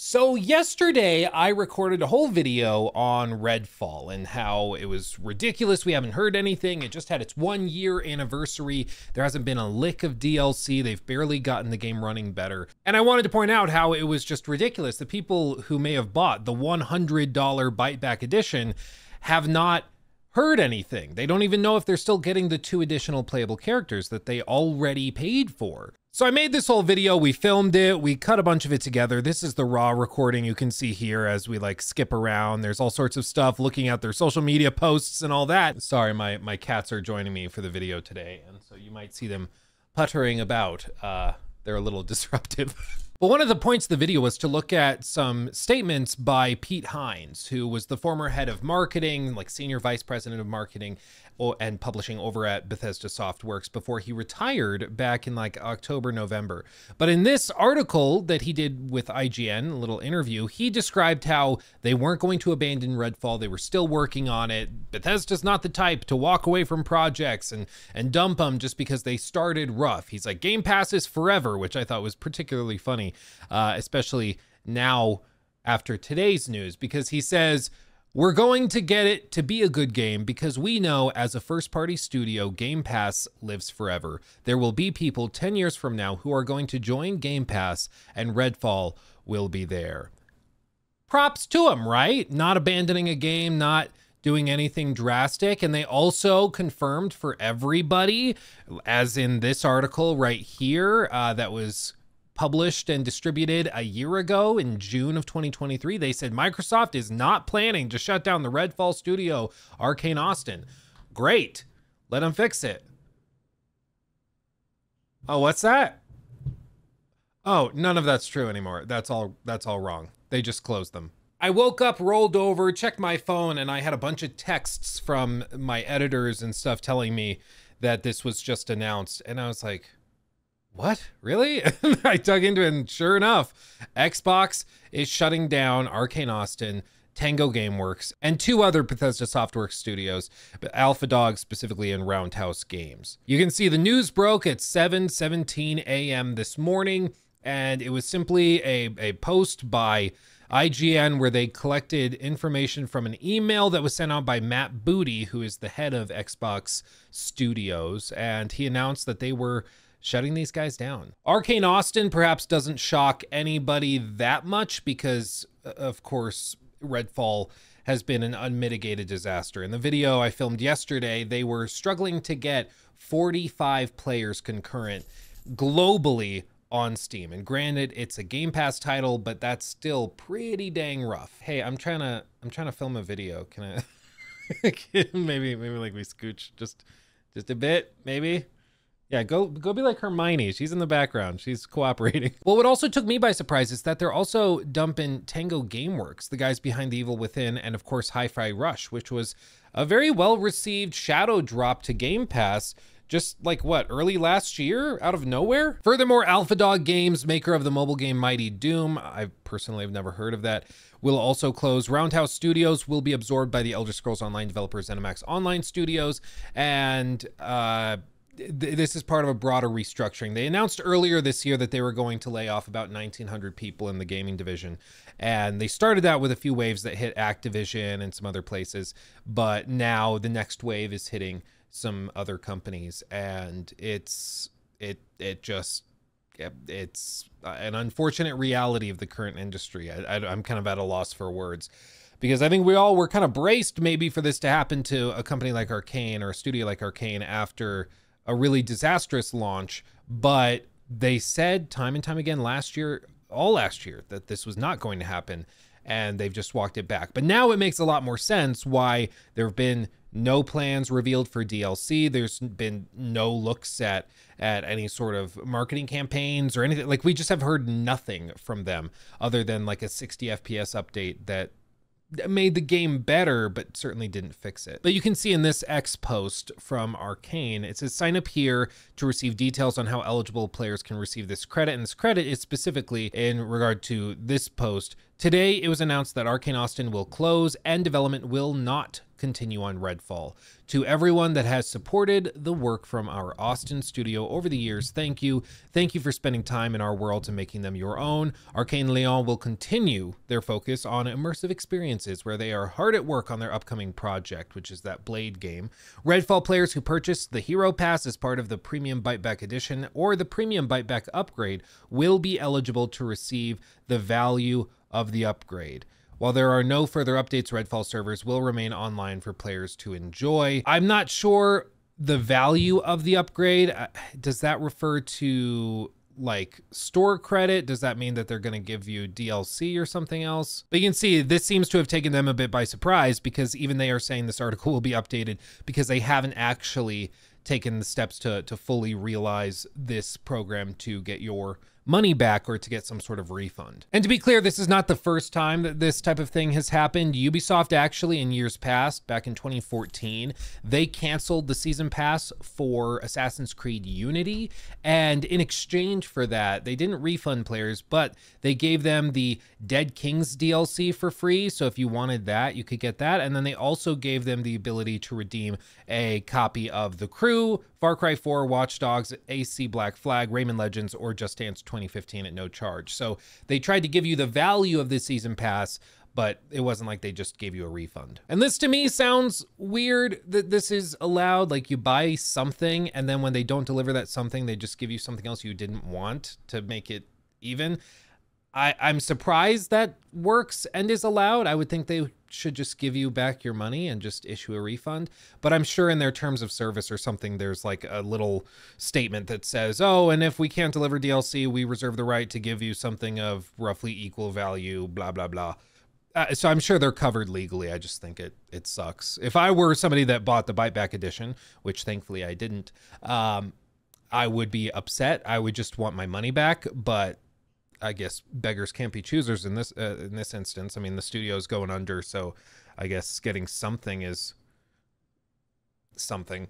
So yesterday I recorded a whole video on Redfall and how it was ridiculous. We haven't heard anything. It just had its 1-year anniversary. There hasn't been a lick of DLC. They've barely gotten the game running better. And I wanted to point out how it was just ridiculous. The people who may have bought the $100 Bite Back edition have not heard anything. They don't even know if they're still getting the 2 additional playable characters that they already paid for. So I made this whole video, we filmed it, we cut a bunch of it together. This is the raw recording you can see here as we like skip around. There's all sorts of stuff, looking at their social media posts and all that. Sorry, my cats are joining me for the video today, and so you might see them puttering about. They're a little disruptive. But one of the points of the video was to look at some statements by Pete Hines, who was the former head of marketing, like senior vice president of marketing and publishing over at Bethesda Softworks before he retired back in like October, November. But in this article that he did with IGN, a little interview, he described how they weren't going to abandon Redfall. They were still working on it. Bethesda's not the type to walk away from projects and dump them just because they started rough. He's like, Game Pass is forever, which I thought was particularly funny, especially now after today's news, because he says, "We're going to get it to be a good game because we know as a first-party studio, Game Pass lives forever. There will be people 10 years from now who are going to join Game Pass and Redfall will be there." Props to them, right? Not abandoning a game, not doing anything drastic. And they also confirmed for everybody, as in this article right here, that was published and distributed a year ago in June of 2023. They said Microsoft is not planning to shut down the Redfall studio, Arkane Austin. Great. Let them fix it. Oh, what's that? Oh, none of that's true anymore. That's all wrong. They just closed them. I woke up, rolled over, checked my phone, and I had a bunch of texts from my editors and stuff telling me that this was just announced. And I was like, what? Really? I dug into it, and sure enough, Xbox is shutting down Arkane Austin, Tango Gameworks, and 2 other Bethesda Softworks studios, but Alpha Dog specifically and Roundhouse Games. You can see the news broke at 7:17 a.m. this morning, and it was simply a post by IGN where they collected information from an email that was sent out by Matt Booty, who is the head of Xbox Studios, and he announced that they were shutting these guys down. Arkane Austin perhaps doesn't shock anybody that much because, of course, Redfall has been an unmitigated disaster. In the video I filmed yesterday, they were struggling to get 45 players concurrent globally on Steam. And granted, it's a Game Pass title, but that's still pretty dang rough. Hey, I'm trying to film a video. Can I maybe like we scooch just a bit, maybe? Yeah, go be like Hermione. She's in the background. She's cooperating. Well, what also took me by surprise is that they're also dumping Tango Gameworks, the guys behind The Evil Within, and of course Hi-Fi Rush, which was a very well-received shadow drop to Game Pass just like what, early last year out of nowhere? Furthermore, Alpha Dog Games, maker of the mobile game Mighty Doom, I personally have never heard of that, will also close. Roundhouse Studios will be absorbed by the Elder Scrolls Online developers ZeniMax Online Studios, and this is part of a broader restructuring. They announced earlier this year that they were going to lay off about 1,900 people in the gaming division. And they started out with a few waves that hit Activision and some other places. But now the next wave is hitting some other companies. And it's an unfortunate reality of the current industry. I'm kind of at a loss for words, because I think we all were kind of braced maybe for this to happen to a company like Arkane or a studio like Arkane after a really disastrous launch, but they said time and time again all last year, that this was not going to happen, and they've just walked it back. But now it makes a lot more sense why there have been no plans revealed for DLC. There's been no looks at any sort of marketing campaigns or anything. Like, we just have heard nothing from them other than like a 60 FPS update that made the game better, but certainly didn't fix it. But you can see in this X post from Arkane, it says, sign up here to receive details on how eligible players can receive this credit. And this credit is specifically in regard to this post. Today, it was announced that Arkane Austin will close and development will not continue on Redfall. To everyone that has supported the work from our Austin studio over the years, thank you. Thank you for spending time in our worlds and making them your own. Arkane Lyon will continue their focus on immersive experiences where they are hard at work on their upcoming project, which is that Blade game. Redfall players who purchase the Hero Pass as part of the Premium Biteback Edition or the Premium Biteback upgrade will be eligible to receive the value of the upgrade. While there are no further updates, Redfall servers will remain online for players to enjoy. I'm not sure the value of the upgrade. Does that refer to like store credit? Does that mean that they're going to give you DLC or something else? But you can see this seems to have taken them a bit by surprise, because even they are saying this article will be updated because they haven't actually taken the steps to fully realize this program to get your money back or to get some sort of refund. And to be clear, this is not the first time that this type of thing has happened. Ubisoft actually in years past, back in 2014, they canceled the season pass for Assassin's Creed Unity. And in exchange for that, they didn't refund players, but they gave them the Dead Kings DLC for free. So if you wanted that, you could get that. And then they also gave them the ability to redeem a copy of The Crew, Far Cry 4, Watch Dogs, AC Black Flag, Rayman Legends, or Just Dance 2015 at no charge. So they tried to give you the value of this season pass, but it wasn't like they just gave you a refund. And this to me sounds weird that this is allowed. Like you buy something and then when they don't deliver that something, they just give you something else you didn't want to make it even. I'm surprised that works and is allowed. I would think they should just give you back your money and just issue a refund. But I'm sure in their terms of service or something, there's like a little statement that says, oh, and if we can't deliver DLC, we reserve the right to give you something of roughly equal value, blah, blah, blah. So I'm sure they're covered legally. I just think it sucks. If I were somebody that bought the Biteback Edition, which thankfully I didn't, I would be upset. I would just want my money back, but I guess beggars can't be choosers in this instance. I mean, the studio's going under, so I guess getting something is something.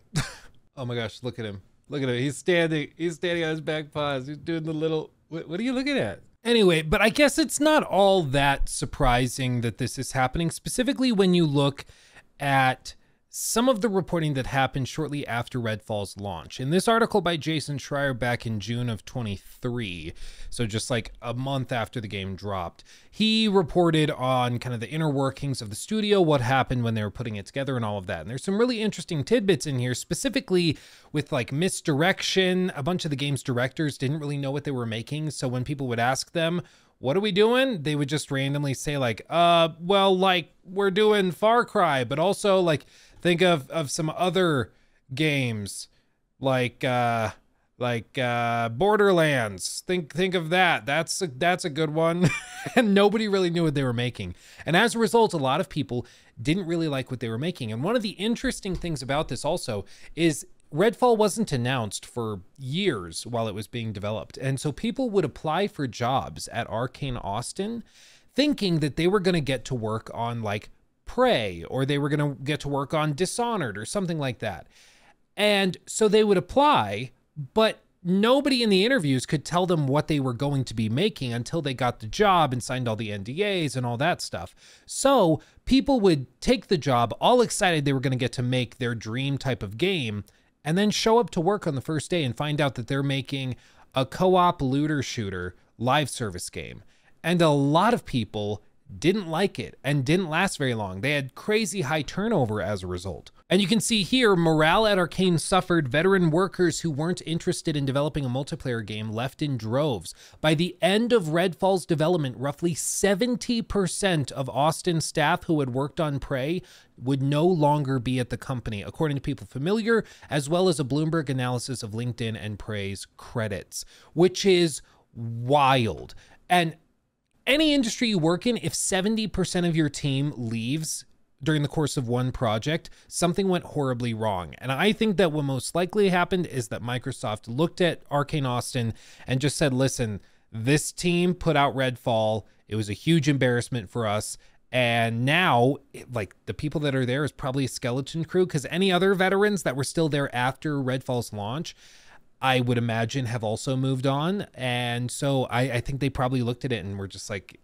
Oh my gosh, look at him. Look at him. He's standing on his back paws. He's doing the little, what are you looking at? Anyway, but I guess it's not all that surprising that this is happening, specifically when you look at some of the reporting that happened shortly after Redfall's launch. In this article by Jason Schreier back in June of 23, so just like a month after the game dropped, he reported on kind of the inner workings of the studio, what happened when they were putting it together and all of that. And there's some really interesting tidbits in here, specifically with like misdirection. A bunch of the game's directors didn't really know what they were making. So when people would ask them, what are we doing? They would just randomly say like, well, like we're doing Far Cry, but also like, think of some other games like Borderlands. Think of that. That's a good one. And nobody really knew what they were making. And as a result, a lot of people didn't really like what they were making. And one of the interesting things about this also is Redfall wasn't announced for years while it was being developed. And so people would apply for jobs at Arkane Austin thinking that they were going to get to work on like Prey, or they were going to get to work on Dishonored or something like that. And so they would apply, but nobody in the interviews could tell them what they were going to be making until they got the job and signed all the NDAs and all that stuff. So people would take the job all excited they were going to get to make their dream type of game, and then show up to work on the first day and find out that they're making a co-op looter shooter live service game. And a lot of people didn't like it and didn't last very long. They had crazy high turnover as a result. And you can see here, morale at Arkane suffered. Veteran workers who weren't interested in developing a multiplayer game left in droves. By the end of Redfall's development, roughly 70% of Austin staff who had worked on Prey would no longer be at the company, according to people familiar, as well as a Bloomberg analysis of LinkedIn and Prey's credits, which is wild. And any industry you work in, if 70% of your team leaves during the course of one project, something went horribly wrong. And I think that what most likely happened is that Microsoft looked at Arkane Austin and just said, listen, this team put out Redfall. It was a huge embarrassment for us. And now, like, the people that are there is probably a skeleton crew, because any other veterans that were still there after Redfall's launch, I would imagine have also moved on. And so I think they probably looked at it and were just like,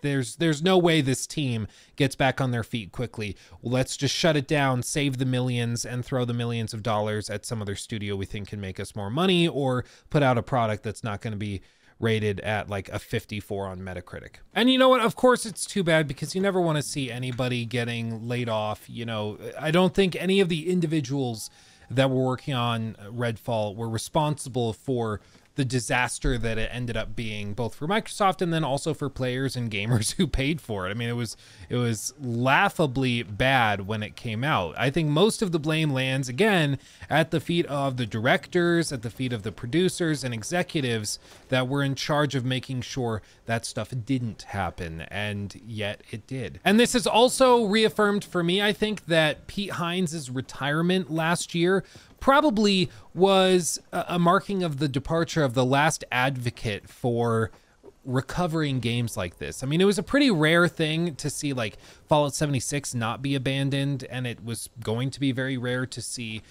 there's no way this team gets back on their feet quickly. Let's just shut it down, save the millions, and throw the millions of dollars at some other studio we think can make us more money, or put out a product that's not going to be rated at like a 54 on Metacritic. And you know what? Of course, it's too bad, because you never want to see anybody getting laid off. You know, I don't think any of the individuals that were working on Redfall were responsible for the disaster that it ended up being, both for Microsoft and then also for players and gamers who paid for it. I mean, it was laughably bad when it came out. I think most of the blame lands, again, at the feet of the directors, at the feet of the producers and executives that were in charge of making sure that stuff didn't happen, and yet it did. And this has also reaffirmed for me, I think, that Pete Hines' retirement last year probably was a marking of the departure of the last advocate for recovering games like this. I mean, it was a pretty rare thing to see like Fallout 76 not be abandoned, and it was going to be very rare to see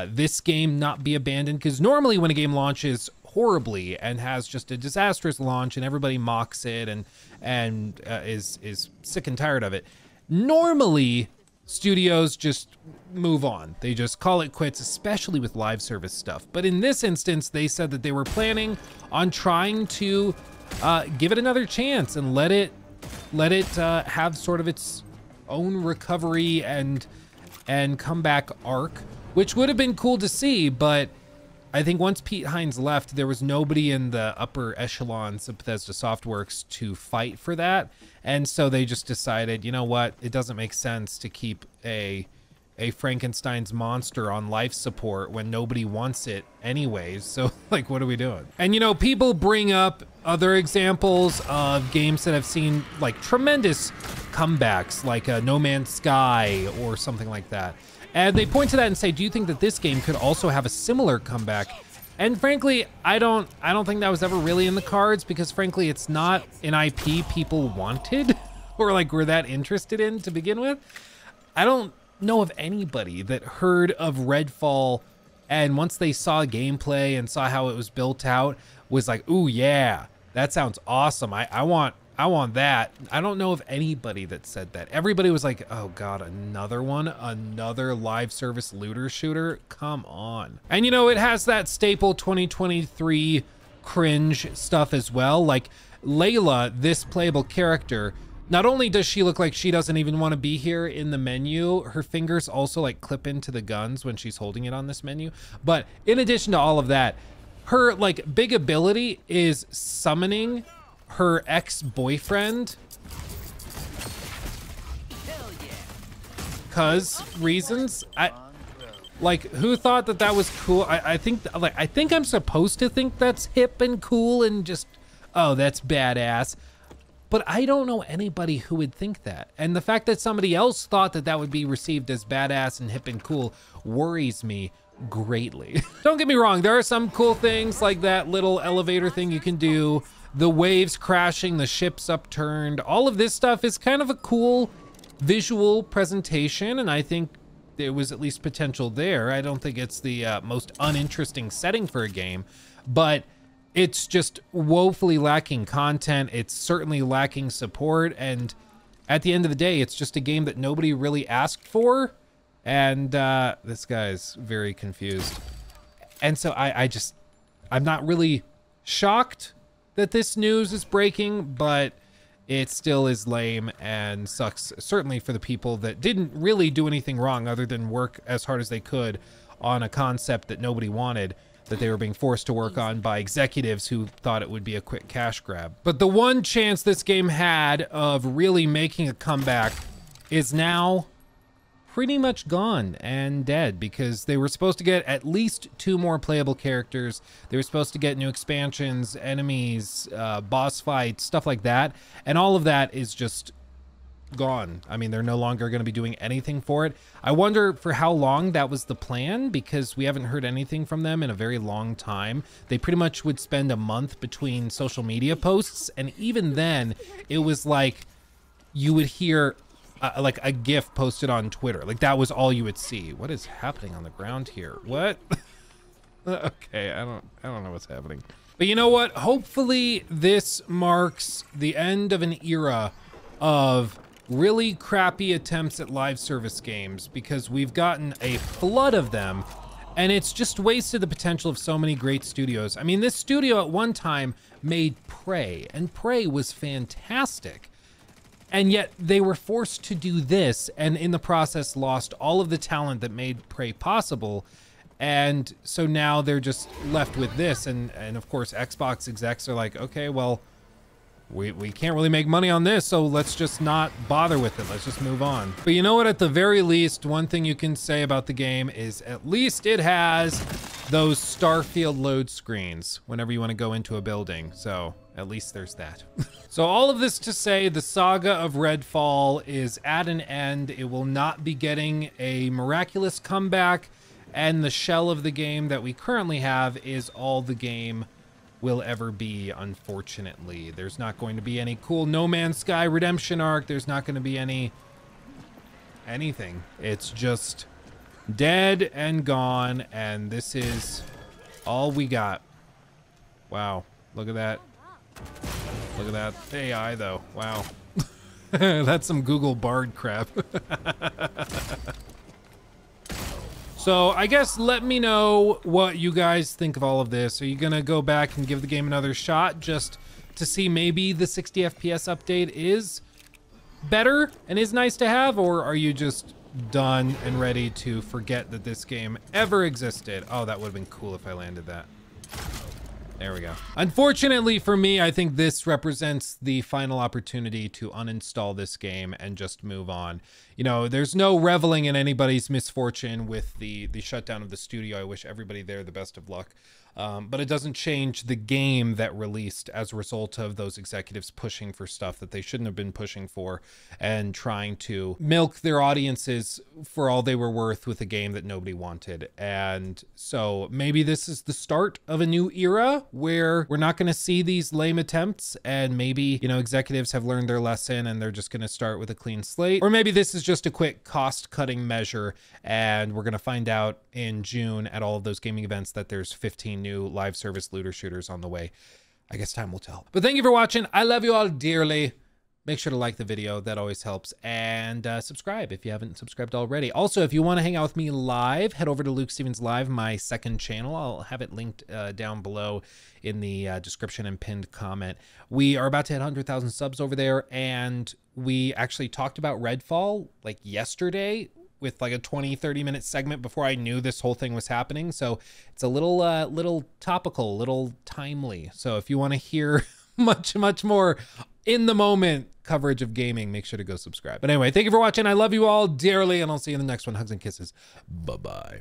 this game not be abandoned, because normally when a game launches horribly and has just a disastrous launch and everybody mocks it and is sick and tired of it, normally studios just move on. They just call it quits, especially with live service stuff. But in this instance, they said that they were planning on trying to give it another chance and let it have sort of its own recovery and comeback arc, which would have been cool to see. But I think once Pete Hines left, there was nobody in the upper echelons of Bethesda Softworks to fight for that. And so they just decided, you know what, it doesn't make sense to keep a Frankenstein's monster on life support when nobody wants it anyways. So like, what are we doing? And you know, people bring up other examples of games that have seen like tremendous comebacks, like No Man's Sky or something like that. And they point to that and say, do you think that this game could also have a similar comeback? And frankly, I don't think that was ever really in the cards, because frankly, it's not an IP people wanted or like were that interested in to begin with. I don't know of anybody that heard of Redfall and once they saw gameplay and saw how it was built out was like, ooh yeah, that sounds awesome. I want that. I don't know of anybody that said that. Everybody was like, oh God, another one, another live service looter shooter. Come on. And you know, it has that staple 2023 cringe stuff as well. Like Layla, this playable character, not only does she look like she doesn't even want to be here in the menu, her fingers also like clip into the guns when she's holding it on this menu. But in addition to all of that, her like big ability is summoning her ex-boyfriend, cause reasons. Like, who thought that that was cool? I think I'm supposed to think that's hip and cool and just, oh, that's badass. But I don't know anybody who would think that. And the fact that somebody else thought that that would be received as badass and hip and cool worries me greatly. Don't get me wrong, there are some cool things like that little elevator thing you can do, the waves crashing, the ships upturned, all of this stuff is kind of a cool visual presentation, and I think there was at least potential there. I don't think it's the most uninteresting setting for a game, but it's just woefully lacking content. It's certainly lacking support, and at the end of the day, it's just a game that nobody really asked for, and this guy's very confused. And so I'm not really shocked that this news is breaking, but it still is lame and sucks, certainly for the people that didn't really do anything wrong other than work as hard as they could on a concept that nobody wanted, that they were being forced to work on by executives who thought it would be a quick cash grab. But the one chance this game had of really making a comeback is now pretty much gone and dead, because they were supposed to get at least 2 more playable characters. They were supposed to get new expansions, enemies, boss fights, stuff like that. And all of that is just gone. I mean, they're no longer going to be doing anything for it. I wonder for how long that was the plan, because we haven't heard anything from them in a very long time. They pretty much would spend a month between social media posts, and even then it was like you would hear like a GIF posted on Twitter. Like that was all you would see. What is happening on the ground here? What? Okay, I don't know what's happening. But you know what? Hopefully this marks the end of an era of really crappy attempts at live service games, because we've gotten a flood of them and it's just wasted the potential of so many great studios. I mean, this studio at one time made Prey, and Prey was fantastic. And yet they were forced to do this, and in the process lost all of the talent that made Prey possible. And so now they're just left with this. And of course, Xbox execs are like, okay, well, we can't really make money on this, so let's just not bother with it. Let's just move on. But you know what? At the very least, one thing you can say about the game is at least it has those Starfield load screens whenever you want to go into a building. So at least there's that. So all of this to say, the saga of Redfall is at an end. It will not be getting a miraculous comeback, and the shell of the game that we currently have is all the game will ever be, unfortunately. There's not going to be any cool No Man's Sky redemption arc. There's not going to be anything. It's just dead and gone, and this is all we got. Wow, look at that. Look at that AI though. Wow. That's some Google Bard crap. So I guess let me know what you guys think of all of this. Are you gonna go back and give the game another shot just to see maybe the 60 FPS update is better and is nice to have? Or are you just done and ready to forget that this game ever existed? Oh, that would have been cool if I landed that. There we go. Unfortunately for me, I think this represents the final opportunity to uninstall this game and just move on. You know, there's no reveling in anybody's misfortune with the shutdown of the studio. I wish everybody there the best of luck. But it doesn't change the game that released as a result of those executives pushing for stuff that they shouldn't have been pushing for and trying to milk their audiences for all they were worth with a game that nobody wanted. And so maybe this is the start of a new era where we're not going to see these lame attempts, and maybe, you know, executives have learned their lesson and they're just going to start with a clean slate. Or maybe this is just a quick cost-cutting measure, and we're going to find out in June at all of those gaming events that there's 15 new live service looter shooters on the way. I guess time will tell. But thank you for watching. I love you all dearly. Make sure to like the video. That always helps. And subscribe if you haven't subscribed already. Also, if you want to hang out with me live, head over to Luke Stevens Live, my second channel. I'll have it linked down below in the description and pinned comment. We are about to hit 100,000 subs over there, and we actually talked about Redfall like yesterday with like a 20-30 minute segment before I knew this whole thing was happening. So it's a little topical, little timely. So if you want to hear much more in the moment coverage of gaming, make sure to go subscribe. But anyway, thank you for watching. I love you all dearly, and I'll see you in the next one. Hugs and kisses. Bye-bye.